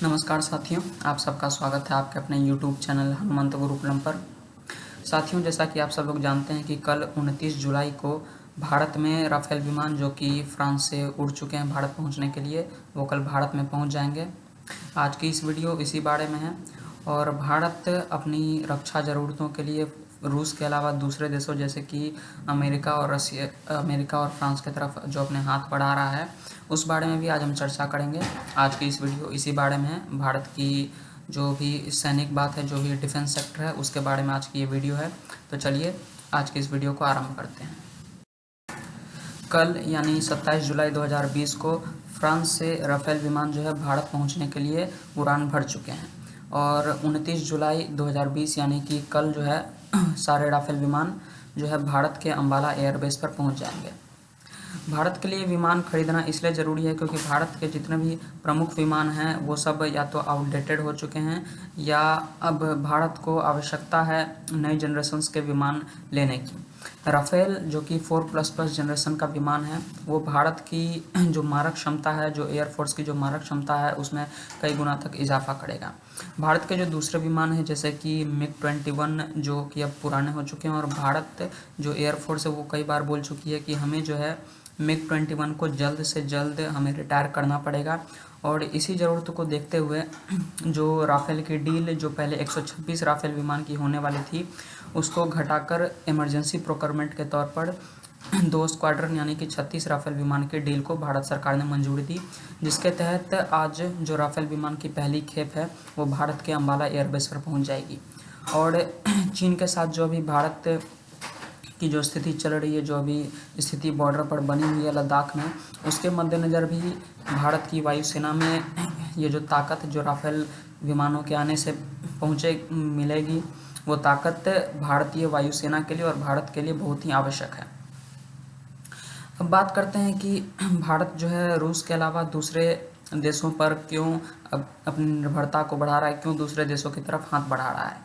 नमस्कार साथियों, आप सबका स्वागत है आपके अपने YouTube चैनल हनुमंत गुरुकुलम पर। साथियों, जैसा कि आप सब लोग जानते हैं कि कल 29 जुलाई को भारत में राफेल विमान जो कि फ्रांस से उड़ चुके हैं भारत पहुंचने के लिए, वो कल भारत में पहुंच जाएंगे। आज की इस वीडियो इसी बारे में है। और भारत अपनी रक्षा ज़रूरतों के लिए रूस के अलावा दूसरे देशों जैसे कि अमेरिका और फ्रांस की तरफ जो अपने हाथ बढ़ा रहा है, उस बारे में भी आज हम चर्चा करेंगे। आज की इस वीडियो इसी बारे में है। भारत की जो भी सैनिक बात है, जो भी डिफेंस सेक्टर है, उसके बारे में आज की ये वीडियो है। तो चलिए आज की इस वीडियो को आरंभ करते हैं। कल यानी 27 जुलाई 2020 को फ्रांस से राफेल विमान जो है भारत पहुंचने के लिए उड़ान भर चुके हैं। और 29 जुलाई 2020 यानी कि कल जो है सारे राफेल विमान जो है भारत के अंबाला एयरबेस पर पहुंच जाएंगे। भारत के लिए विमान खरीदना इसलिए ज़रूरी है क्योंकि भारत के जितने भी प्रमुख विमान हैं वो सब या तो आउटडेटेड हो चुके हैं या अब भारत को आवश्यकता है नई जनरेशन्स के विमान लेने की। राफेल जो कि 4++ जनरेशन का विमान है, वो भारत की जो मारक क्षमता है, जो एयरफोर्स की जो मारक क्षमता है, उसमें कई गुना तक इजाफा करेगा। भारत के जो दूसरे विमान हैं जैसे कि MiG-21 जो कि अब पुराने हो चुके हैं, और भारत जो एयरफोर्स है वो कई बार बोल चुकी है कि हमें जो है MiG-21 को जल्द से जल्द हमें रिटायर करना पड़ेगा। और इसी ज़रूरत को देखते हुए जो राफेल की डील जो पहले 126 राफेल विमान की होने वाली थी, उसको घटाकर इमरजेंसी प्रोक्योरमेंट के तौर पर 2 स्क्वाड्रन यानी कि 36 राफेल विमान की डील को भारत सरकार ने मंजूरी दी, जिसके तहत आज जो राफेल विमान की पहली खेप है वो भारत के अंबाला एयरबेस पर पहुंच जाएगी। और चीन के साथ जो अभी भारत की जो स्थिति चल रही है, जो अभी स्थिति बॉर्डर पर बनी हुई है लद्दाख में, उसके मद्देनज़र भी भारत की वायुसेना में ये जो ताकत जो राफेल विमानों के आने से मिलेगी, वो ताकत भारतीय वायुसेना के लिए और भारत के लिए बहुत ही आवश्यक है। अब बात करते हैं कि भारत जो है रूस के अलावा दूसरे देशों पर क्यों अपनी निर्भरता को बढ़ा रहा है, क्यों दूसरे देशों की तरफ हाथ बढ़ा रहा है।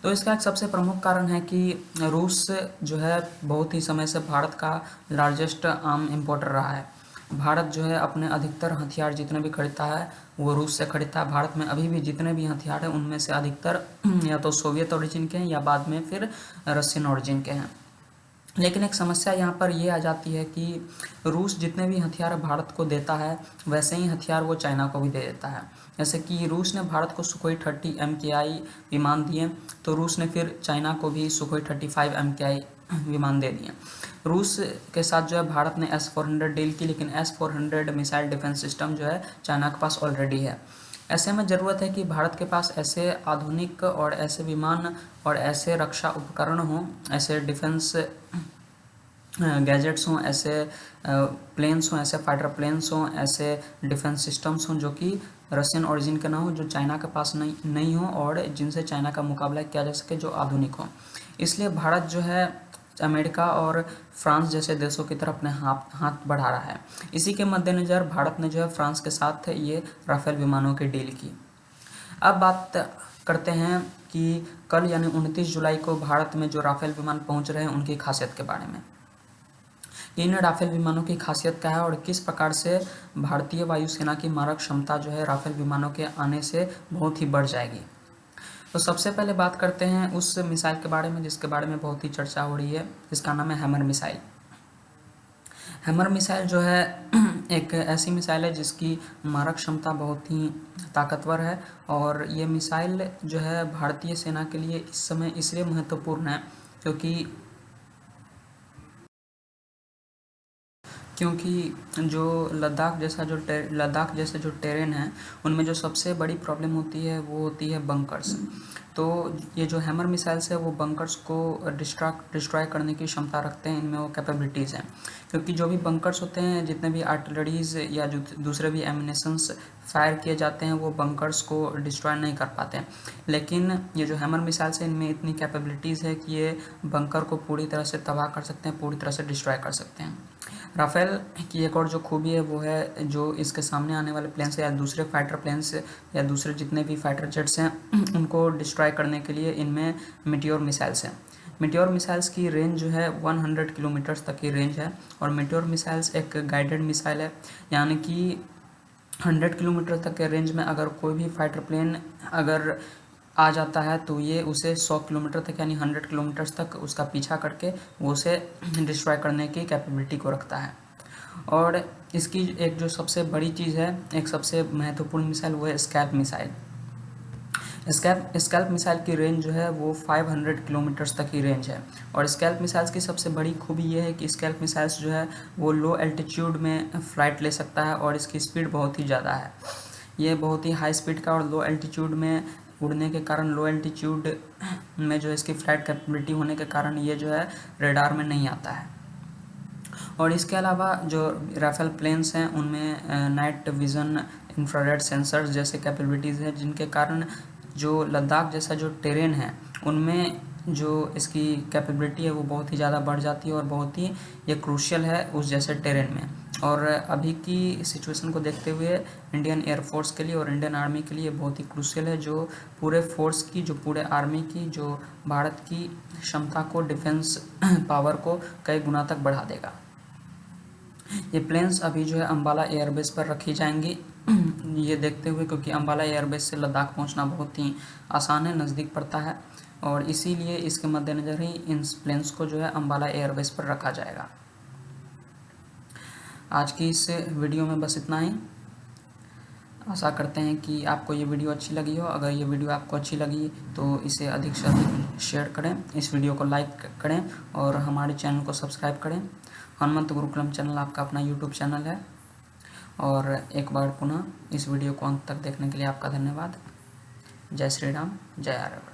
तो इसका एक सबसे प्रमुख कारण है कि रूस जो है बहुत ही समय से भारत का लार्जेस्ट आर्म इम्पोर्टर रहा है। भारत जो है अपने अधिकतर हथियार जितने भी खरीदता है वो रूस से खरीदता है। भारत में अभी भी जितने भी हथियार हैं उनमें से अधिकतर या तो सोवियत ओरिजिन के हैं या बाद में फिर रशियन ओरिजिन के हैं। लेकिन एक समस्या यहाँ पर ये आ जाती है कि रूस जितने भी हथियार भारत को देता है वैसे ही हथियार वो चाइना को भी दे देता है। जैसे कि रूस ने भारत को सुखोई 30 MKI विमान दिए, तो रूस ने फिर चाइना को भी सुखोई 35 MKI विमान दे दिए। रूस के साथ जो है भारत ने S-400 डील की, लेकिन S-400 मिसाइल डिफेंस सिस्टम जो है चाइना के पास ऑलरेडी है। ऐसे में ज़रूरत है कि भारत के पास ऐसे आधुनिक और ऐसे विमान और ऐसे रक्षा उपकरण हों, ऐसे डिफेंस गैजेट्स हों, ऐसे प्लेन्स हों, ऐसे फाइटर प्लेन्स हों, ऐसे डिफेंस सिस्टम्स हों जो कि रशियन ओरिजिन के ना हो, जो चाइना के पास नहीं हो और जिनसे चाइना का मुकाबला किया जा सके, जो आधुनिक हो। इसलिए भारत जो है अमेरिका और फ्रांस जैसे देशों की तरफ अपने हाथ बढ़ा रहा है। इसी के मद्देनज़र भारत ने जो है फ्रांस के साथ ये राफेल विमानों की डील की। अब बात करते हैं कि कल यानी 29 जुलाई को भारत में जो राफेल विमान पहुंच रहे हैं उनकी खासियत के बारे में। इन राफेल विमानों की खासियत क्या है और किस प्रकार से भारतीय वायुसेना की मारक क्षमता जो है राफेल विमानों के आने से बहुत ही बढ़ जाएगी। तो सबसे पहले बात करते हैं उस मिसाइल के बारे में जिसके बारे में बहुत ही चर्चा हो रही है, जिसका नाम है हैमर मिसाइल। हैमर मिसाइल जो है एक ऐसी मिसाइल है जिसकी मारक क्षमता बहुत ही ताकतवर है, और ये मिसाइल जो है भारतीय सेना के लिए इस समय इसलिए महत्वपूर्ण है क्योंकि जो लद्दाख जैसे जो टेरेन है उनमें जो सबसे बड़ी प्रॉब्लम होती है वो होती है बंकर्स। तो ये जो हैमर मिसाइल्स है वो बंकर्स को डिस्ट्रॉय करने की क्षमता रखते हैं, इनमें वो कैपेबिलिटीज़ हैं। क्योंकि जो भी बंकर्स होते हैं, जितने भी आर्टिलरीज या जो दूसरे भी एमिनेशंस फायर किए जाते हैं, वो बंकर्स को डिस्ट्रॉय नहीं कर पाते हैं। लेकिन ये जो हैमर मिसाइल्स है इनमें इतनी कैपेबिलिटीज़ है कि ये बंकर को पूरी तरह से तबाह कर सकते हैं, पूरी तरह से डिस्ट्रॉय कर सकते हैं। राफेल की एक और जो खूबी है वो है जो इसके सामने आने वाले प्लेन्स या दूसरे फाइटर प्लेन्स या दूसरे जितने भी फाइटर जेट्स हैं उनको डिस्ट्रॉय करने के लिए इनमें मीटियोर मिसाइल्स हैं। मीटियोर मिसाइल्स की रेंज जो है 100 किलोमीटर्स तक की रेंज है, और मीटियोर मिसाइल्स एक गाइडेड मिसाइल है, यानी कि 100 किलोमीटर तक के रेंज में अगर कोई भी फाइटर प्लेन अगर आ जाता है तो ये उसे 100 किलोमीटर तक यानी 100 किलोमीटर्स तक उसका पीछा करके वो उसे डिस्ट्रॉय करने की कैपेबिलिटी को रखता है। और इसकी एक जो सबसे बड़ी चीज़ है, एक सबसे महत्वपूर्ण मिसाइल, वो है स्कैल्प मिसाइल। स्कैल्प मिसाइल की रेंज जो है वो 500 किलोमीटर्स तक की रेंज है। और स्कैल्प मिसाइल्स की सबसे बड़ी खूबी ये है कि स्कैल्प मिसाइल्स जो है वो लो एल्टीट्यूड में फ़्लाइट ले सकता है और इसकी स्पीड बहुत ही ज़्यादा है। ये बहुत ही हाई स्पीड का और लो एल्टीट्यूड में उड़ने के कारण, लो एल्टीट्यूड में जो है इसकी फ़्लाइट कैपेबिलिटी होने के कारण ये जो है रेडार में नहीं आता है। और इसके अलावा जो राफेल प्लेन्स हैं उनमें नाइट विज़न, इंफ्रारेड सेंसर्स जैसे कैपेबिलिटीज़ है, जिनके कारण जो लद्दाख जैसा जो टेरेन है उनमें जो इसकी कैपेबिलिटी है वो बहुत ही ज़्यादा बढ़ जाती है और बहुत ही ये क्रूशियल है उस जैसे टेरेन में। और अभी की सिचुएशन को देखते हुए इंडियन एयरफोर्स के लिए और इंडियन आर्मी के लिए बहुत ही क्रूशियल है, जो पूरे फोर्स की, जो पूरे आर्मी की, जो भारत की क्षमता को, डिफेंस पावर को कई गुना तक बढ़ा देगा। ये प्लेन्स अभी जो है अंबाला एयरबेस पर रखी जाएंगी ये देखते हुए, क्योंकि अंबाला एयरबेस से लद्दाख पहुंचना बहुत ही आसान है, नज़दीक पड़ता है, और इसीलिए इसके मद्देनज़र ही इन प्लेन्स को जो है अंबाला एयरबेस पर रखा जाएगा। आज की इस वीडियो में बस इतना ही। आशा करते हैं कि आपको ये वीडियो अच्छी लगी हो। अगर ये वीडियो आपको अच्छी लगी तो इसे अधिक से अधिक शेयर करें, इस वीडियो को लाइक करें और हमारे चैनल को सब्सक्राइब करें। हनुमंत गुरुकुलम चैनल आपका अपना यूट्यूब चैनल है। और एक बार पुनः इस वीडियो को अंत तक देखने के लिए आपका धन्यवाद। जय श्री राम, जय आर्य।